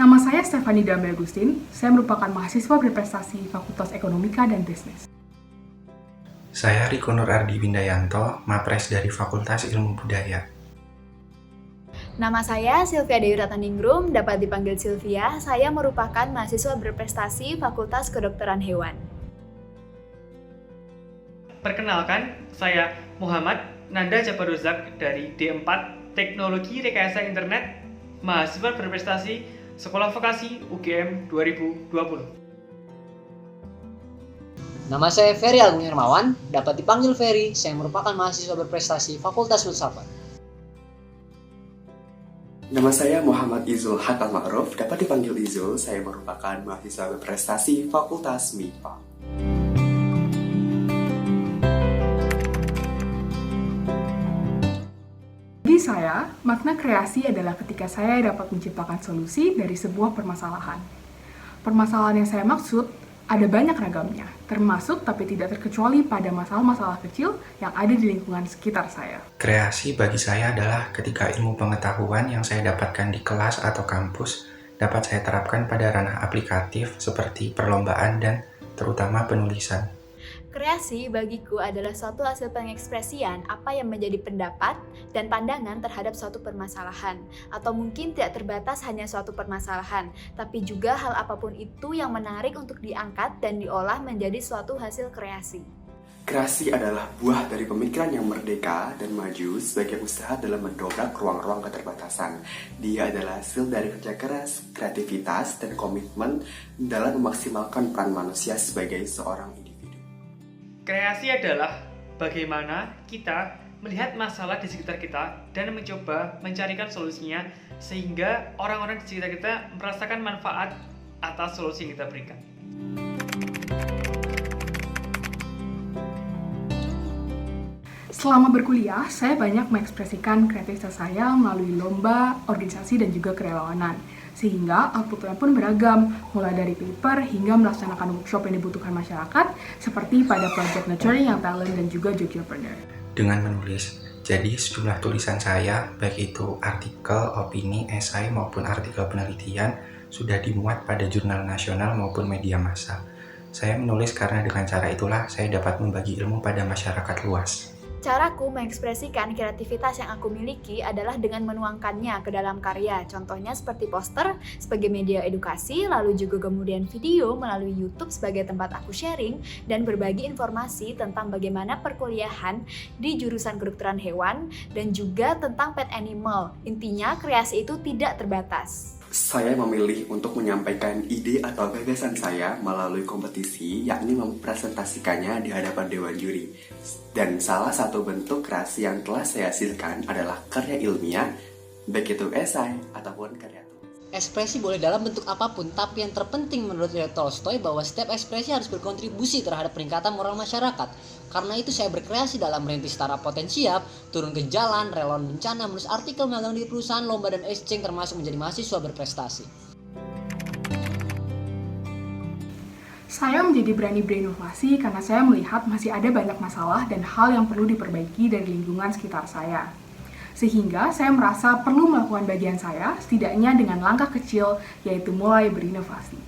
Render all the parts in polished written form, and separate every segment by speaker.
Speaker 1: Nama saya Stefani Damai Agustin, saya merupakan mahasiswa berprestasi Fakultas Ekonomika dan Bisnis.
Speaker 2: Saya Riko Nur Ardi Windayanto, Mapres dari Fakultas Ilmu Budaya.
Speaker 3: Nama saya Sylvia Dewi Ratnaningrum, dapat dipanggil Sylvia. Saya merupakan mahasiswa berprestasi Fakultas Kedokteran Hewan.
Speaker 4: Perkenalkan, saya Muhammad Nanda Jabaruzak dari D4 Teknologi Rekayasa Internet, mahasiswa berprestasi Sekolah Vokasi UGM 2020.
Speaker 5: Nama saya Ferry Agung Hermawan, dapat dipanggil Ferry. Saya merupakan mahasiswa berprestasi Fakultas Filsafat.
Speaker 6: Nama saya Muhammad Izul Hatal Ma'ruf, dapat dipanggil Izul. Saya merupakan mahasiswa berprestasi Fakultas MIPA.
Speaker 1: Bagi saya, makna kreasi adalah ketika saya dapat menciptakan solusi dari sebuah permasalahan. Permasalahan yang saya maksud ada banyak ragamnya, termasuk tapi tidak terkecuali pada masalah-masalah kecil yang ada di lingkungan sekitar saya.
Speaker 2: Kreasi bagi saya adalah ketika ilmu pengetahuan yang saya dapatkan di kelas atau kampus dapat saya terapkan pada ranah aplikatif seperti perlombaan dan terutama penulisan.
Speaker 3: Kreasi bagiku adalah suatu hasil pengekspresian apa yang menjadi pendapat dan pandangan terhadap suatu permasalahan. Atau mungkin tidak terbatas hanya suatu permasalahan, tapi juga hal apapun itu yang menarik untuk diangkat dan diolah menjadi suatu hasil kreasi.
Speaker 6: Kreasi adalah buah dari pemikiran yang merdeka dan maju sebagai usaha dalam mendobrak ruang-ruang keterbatasan. Dia adalah hasil dari kerja keras, kreativitas, dan komitmen dalam memaksimalkan peran manusia sebagai seorang individu.
Speaker 4: Kreasi adalah bagaimana kita melihat masalah di sekitar kita dan mencoba mencarikan solusinya sehingga orang-orang di sekitar kita merasakan manfaat atas solusi yang kita berikan.
Speaker 1: Selama berkuliah, saya banyak mengekspresikan kreativitas saya melalui lomba, organisasi, dan juga kerelawanan. Sehingga outputnya pun beragam, mulai dari paper hingga melaksanakan workshop yang dibutuhkan masyarakat, seperti pada Project Nurturing Young Talent dan juga Jogipreneur.
Speaker 2: Dengan menulis, jadi sejumlah tulisan saya, baik itu artikel, opini, esai, maupun artikel penelitian, sudah dimuat pada jurnal nasional maupun media massa. Saya menulis karena dengan cara itulah saya dapat membagi ilmu pada masyarakat luas.
Speaker 3: Caraku mengekspresikan kreativitas yang aku miliki adalah dengan menuangkannya ke dalam karya. Contohnya seperti poster sebagai media edukasi, lalu juga kemudian video melalui YouTube sebagai tempat aku sharing dan berbagi informasi tentang bagaimana perkuliahan di jurusan kedokteran hewan dan juga tentang pet animal. Intinya kreasi itu tidak terbatas.
Speaker 6: Saya memilih untuk menyampaikan ide atau gagasan saya melalui kompetisi, yakni mempresentasikannya di hadapan dewan juri. Dan salah satu bentuk kreasi yang telah saya hasilkan adalah karya ilmiah, baik itu esai ataupun karya tulis.
Speaker 5: Ekspresi boleh dalam bentuk apapun, tapi yang terpenting menurut Leo Tolstoy bahwa setiap ekspresi harus berkontribusi terhadap peningkatan moral masyarakat. Karena itu saya berkreasi dalam merintis startup potensial, turun ke jalan, relawan bencana, menulis artikel, magang di perusahaan, lomba dan exchange, termasuk menjadi mahasiswa berprestasi.
Speaker 1: Saya menjadi berani berinovasi karena saya melihat masih ada banyak masalah dan hal yang perlu diperbaiki dari lingkungan sekitar saya. Sehingga saya merasa perlu melakukan bagian saya, setidaknya dengan langkah kecil, yaitu mulai berinovasi.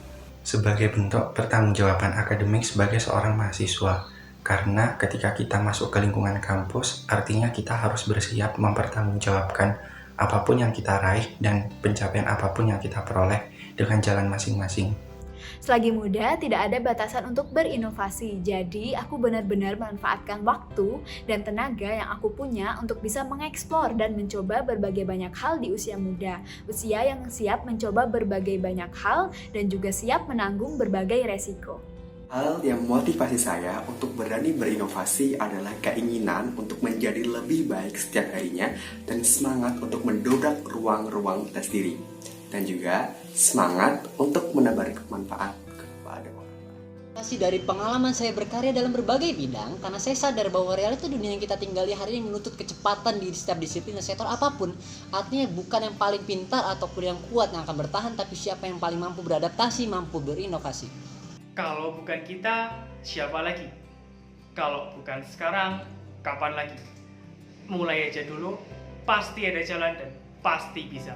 Speaker 2: Sebagai bentuk pertanggungjawaban akademik sebagai seorang mahasiswa, karena ketika kita masuk ke lingkungan kampus, artinya kita harus bersiap mempertanggungjawabkan apapun yang kita raih dan pencapaian apapun yang kita peroleh dengan jalan masing-masing.
Speaker 3: Selagi muda, tidak ada batasan untuk berinovasi. Jadi, aku benar-benar memanfaatkan waktu dan tenaga yang aku punya untuk bisa mengeksplor dan mencoba berbagai banyak hal di usia muda. Usia yang siap mencoba berbagai banyak hal dan juga siap menanggung berbagai resiko.
Speaker 6: Hal yang memotivasi saya untuk berani berinovasi adalah keinginan untuk menjadi lebih baik setiap harinya dan semangat untuk mendobrak ruang-ruang tes diri. Dan juga semangat untuk menebar manfaat kepada orang lain.
Speaker 5: Dari pengalaman saya berkarya dalam berbagai bidang, karena saya sadar bahwa realita dunia yang kita tinggali hari ini menuntut kecepatan di setiap disiplin dan sektor apapun. Artinya bukan yang paling pintar ataupun yang kuat yang akan bertahan, tapi siapa yang paling mampu beradaptasi, mampu berinovasi.
Speaker 4: Kalau bukan kita, siapa lagi? Kalau bukan sekarang, kapan lagi? Mulai aja dulu, pasti ada jalan dan pasti bisa.